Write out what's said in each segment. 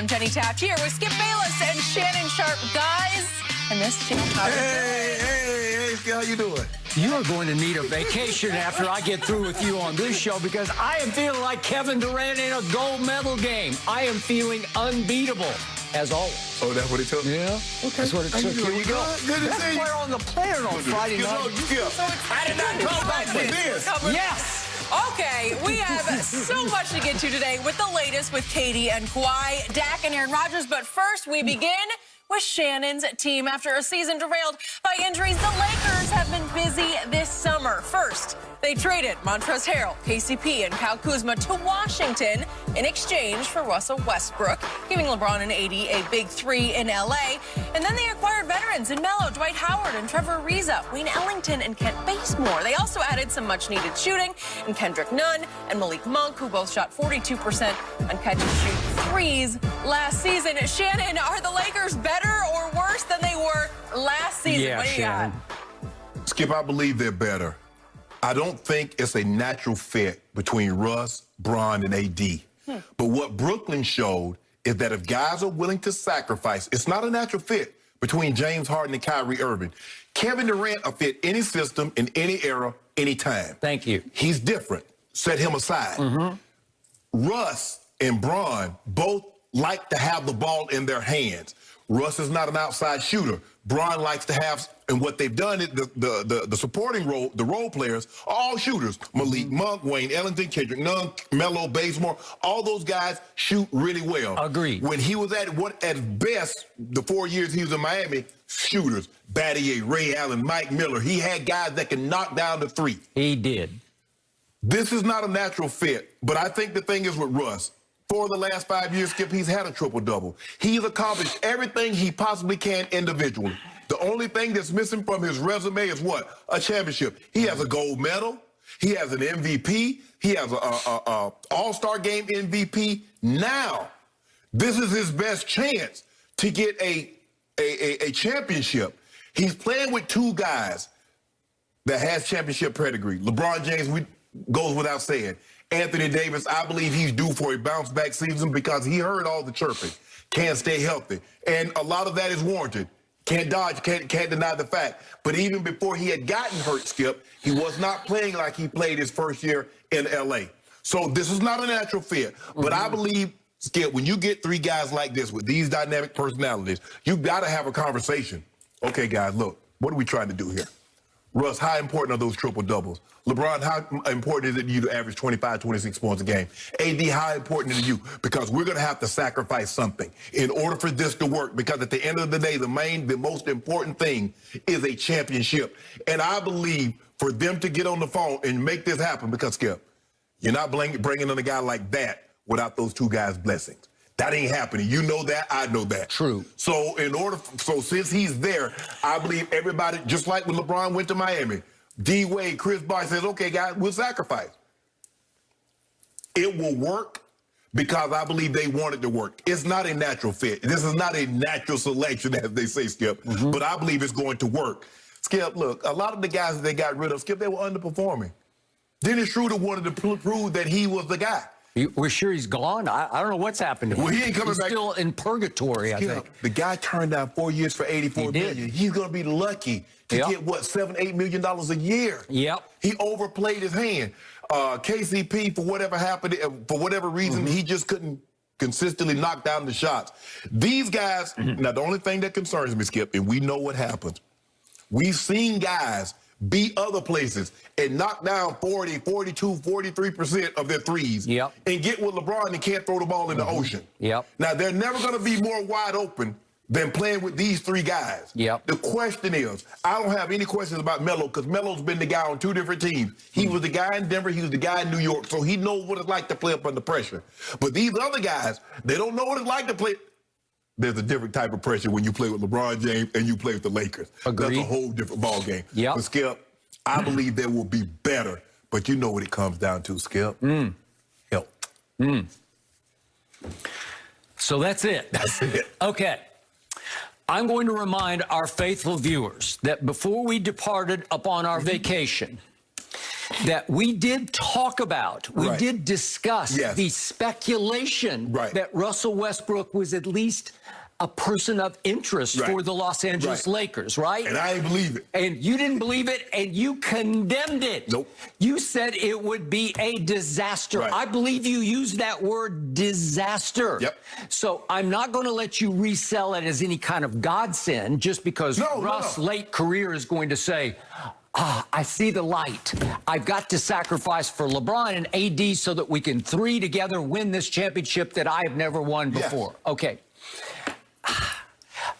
I'm Jenny Taft here with Skip Bayless and Shannon Sharp. Guys, I missed you. Hey, how you doing? You are going to need a vacation after I get through with you on this show because I am feeling like Kevin Durant in a gold medal game. I am feeling unbeatable, as always. Oh, that's what it took? Yeah. Okay. That's what it took. Here we go. Good to see you. We're on the player on Friday night. I did not come back with this. Yes. Okay, we have so much to get to today with the latest with Katie and Kawhi, Dak and Aaron Rodgers. But first, we begin with Shannon's team. After a season derailed by injuries, the Lakers have been busy this summer. First, they traded Montrezl Harrell, KCP, and Kyle Kuzma to Washington in exchange for Russell Westbrook, giving LeBron and AD a big three in L.A. And then they acquired veterans in Melo, Dwight Howard, and Trevor Ariza, Wayne Ellington, and Kent Bazemore. They also added some much-needed shooting in Kendrick Nunn and Malik Monk, who both shot 42% on catch-and-shoot threes last season. Shannon, are the Lakers better or worse than they were last season? Yeah, what do you Shannon. got? Skip, I believe they're better. I don't think it's a natural fit between Russ, Bron, and AD. But what Brooklyn showed is that if guys are willing to sacrifice, it's not a natural fit between James Harden and Kyrie Irving. Kevin Durant will fit any system in any era, any time. Thank you. He's different. Set him aside. Russ and Bron both like to have the ball in their hands. Russ is not an outside shooter. Bron likes to have, and what they've done is the supporting role, the role players are all shooters. Malik Monk, Wayne Ellington, Kendrick Nunn, Melo, Bazemore, all those guys shoot really well. Agreed. When he was at best, the 4 years he was in Miami, shooters, Battier, Ray Allen, Mike Miller, he had guys that can knock down the three. He did. This is not a natural fit, but I think the thing is with Russ, for the last 5 years, Skip, he's had a triple-double. He's accomplished everything he possibly can individually. The only thing that's missing from his resume is what? A championship. He has a gold medal. He has an MVP. He has a All-Star Game MVP. Now, this is his best chance to get a championship. He's playing with two guys that has championship pedigree. LeBron James goes without saying. Anthony Davis, I believe he's due for a bounce-back season because he heard all the chirping. Can't stay healthy. And a lot of that is warranted. Can't dodge, can't deny the fact. But even before he had gotten hurt, Skip, he was not playing like he played his first year in L.A. So this is not a natural fit. But I believe, Skip, when you get three guys like this with these dynamic personalities, you've got to have a conversation. Okay, guys, look, what are we trying to do here? Russ, how important are those triple-doubles? LeBron, how important is it to you to average 25, 26 points a game? AD, how important is it to you? Because we're going to have to sacrifice something in order for this to work. Because at the end of the day, the most important thing is a championship. And I believe for them to get on the phone and make this happen, because, Skip, you're not bringing in a guy like that without those two guys' blessings. That ain't happening. You know that. I know that. True. So since he's there, I believe everybody, just like when LeBron went to Miami, D-Wade, Chris Bosh says, okay, guys, we'll sacrifice. It will work because I believe they want it to work. It's not a natural fit. This is not a natural selection, as they say, Skip, but I believe it's going to work. Skip, look, a lot of the guys that they got rid of, Skip, they were underperforming. Dennis Schroeder wanted to prove that he was the guy. We're sure he's gone? I don't know what's happened to him. Well, he ain't coming back. He's still in purgatory, I think. The guy turned down 4 years for $84 million. He's going to be lucky to get, what, $7-8 million a year. Yep. He overplayed his hand. KCP, for whatever happened, for whatever reason, he just couldn't consistently knock down the shots. These guys, now the only thing that concerns me, Skip, and we know what happens, we've seen guys beat other places and knock down 40, 42, 43% of their threes and get with LeBron and can't throw the ball in the ocean. Now, they're never going to be more wide open than playing with these three guys. The question is, I don't have any questions about Melo because Melo's been the guy on two different teams. He was the guy in Denver, he was the guy in New York, so he knows what it's like to play up under pressure. But these other guys, they don't know what it's like to play. There's a different type of pressure when you play with LeBron James and you play with the Lakers. Agreed. That's a whole different ball game. But Skip, I believe they will be better. But you know what it comes down to, Skip. Help. So that's it. That's it. Okay. I'm going to remind our faithful viewers that before we departed upon our vacation, that we did talk about, we Right. did discuss Yes. the speculation Right. that Russell Westbrook was at least a person of interest Right. for the Los Angeles Right. Lakers, right? And I ain't believe it. And you didn't believe it, and you condemned it. Nope. You said it would be a disaster. Right. I believe you used that word disaster. Yep. So I'm not going to let you resell it as any kind of godsend just because Russ' late career is going to say, I see the light. I've got to sacrifice for LeBron and AD so that we can three together win this championship that I have never won before. Yes. Okay.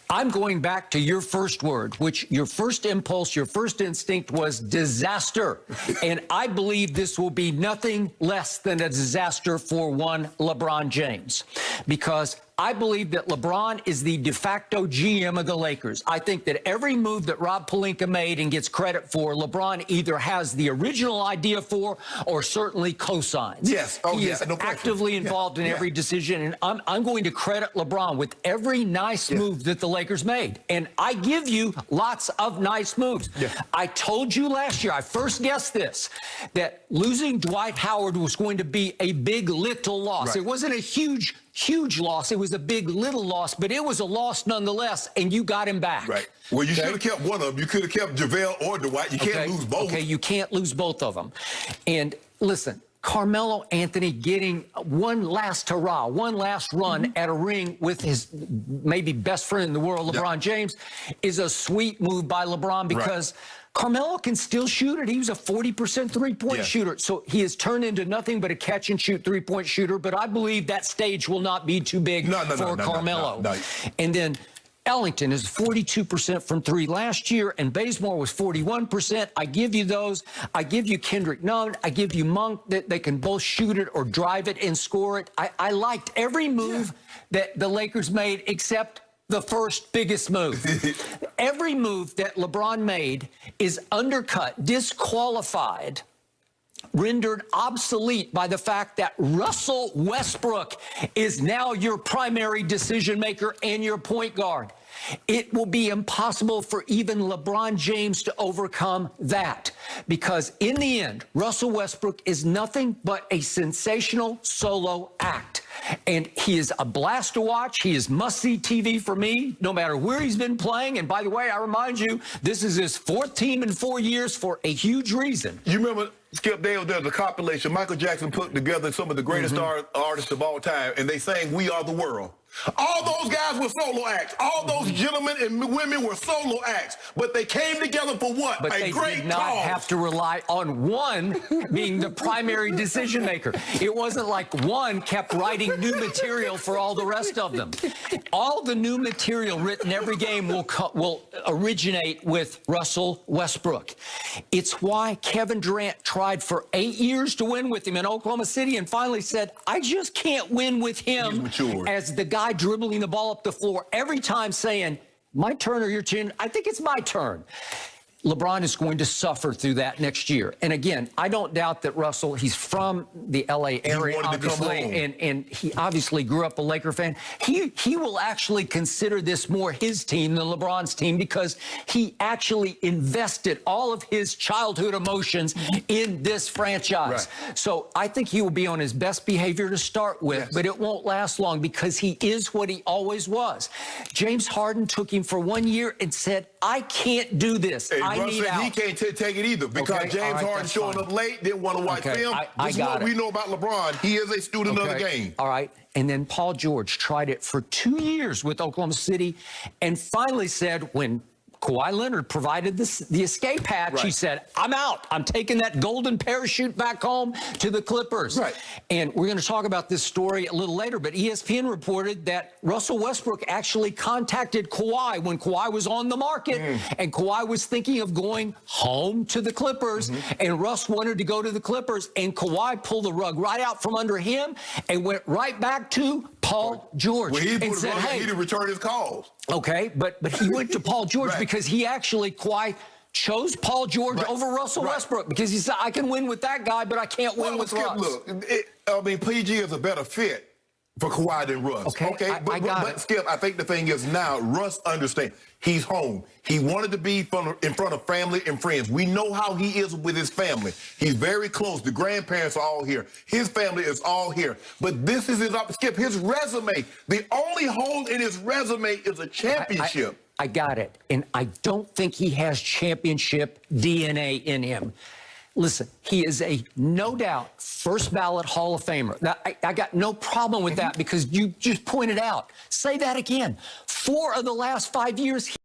I'm going back to your first word, which your first impulse, your first instinct was disaster. And I believe this will be nothing less than a disaster for one LeBron James, because I believe that LeBron is the de facto GM of the Lakers. I think that every move that Rob Pelinka made and gets credit for, LeBron either has the original idea for or certainly co-signs. Yes. Oh, he yeah. is No question. actively involved in every decision, and I'm going to credit LeBron with every nice move that the Lakers made. And I give you lots of nice moves. Yeah. I told you last year, I first guessed this, that losing Dwight Howard was going to be a big little loss. Right. It wasn't a huge loss. It was a big little loss, but it was a loss nonetheless, and you got him back. Right. Well, you should have kept one of them. You could have kept JaVale or Dwight. You can't lose both. Okay, you can't lose both of them. And listen, Carmelo Anthony getting one last hurrah, one last run at a ring with his maybe best friend in the world, LeBron James, is a sweet move by LeBron because Carmelo can still shoot it. He was a 40% three-point shooter. So he has turned into nothing but a catch-and-shoot three-point shooter. But I believe that stage will not be too big for Carmelo. No. And then Ellington is 42% from three last year, and Bazemore was 41%. I give you those. I give you Kendrick Nunn. I give you Monk, that they can both shoot it or drive it and score it. I liked every move that the Lakers made except the first biggest move. Every move that LeBron made is undercut, disqualified, rendered obsolete by the fact that Russell Westbrook is now your primary decision maker and your point guard. It will be impossible for even LeBron James to overcome that, because in the end, Russell Westbrook is nothing but a sensational solo act. And he is a blast to watch. He is must-see TV for me, no matter where he's been playing. And by the way, I remind you, this is his fourth team in 4 years for a huge reason. You remember, Skip, there's a compilation Michael Jackson put together some of the greatest artists of all time, and they sang "We Are the World." All those guys were solo acts. All those gentlemen and women were solo acts. But they came together for what? But they did not have to rely on one being the primary decision maker. It wasn't like one kept writing new material for all the rest of them. All the new material written every game will originate with Russell Westbrook. It's why Kevin Durant tried for 8 years to win with him in Oklahoma City and finally said, I just can't win with him as the guy dribbling the ball up the floor every time saying, my turn or your turn. I think it's my turn. LeBron is going to suffer through that next year. And again, I don't doubt that Russell, he's from the LA area, obviously, and he obviously grew up a Laker fan. He will actually consider this more his team than LeBron's team because he actually invested all of his childhood emotions in this franchise. Right. So I think he will be on his best behavior to start with, but it won't last long because he is what he always was. James Harden took him for 1 year and said, I can't do this. Russ said he can't take it either because James Harden showing up late, didn't want to watch film. This is what we know about LeBron. He is a student of the game. All right. And then Paul George tried it for 2 years with Oklahoma City and finally said when Kawhi Leonard provided the escape hatch, he said, I'm out. I'm taking that golden parachute back home to the Clippers. Right. And we're going to talk about this story a little later, but ESPN reported that Russell Westbrook actually contacted Kawhi when Kawhi was on the market, and Kawhi was thinking of going home to the Clippers, and Russ wanted to go to the Clippers, and Kawhi pulled the rug right out from under him and went right back to Paul George and said, hey, he didn't return his calls. Okay, but he went to Paul George because he actually chose Paul George over Russell Westbrook because he said, I can win with that guy, but I can't win with Russ. Look, I mean, PG is a better fit. for Kawhi than Russ. Okay, I got it. Skip, I think the thing is now, Russ understands. He's home. He wanted to be in front of family and friends. We know how he is with his family. He's very close. The grandparents are all here. His family is all here. But this is Skip, his resume. The only hole in his resume is a championship. I got it. And I don't think he has championship DNA in him. Listen, he is a, no doubt, first ballot Hall of Famer. Now, I got no problem with that because you just pointed out. Say that again. 4 of the last 5 years,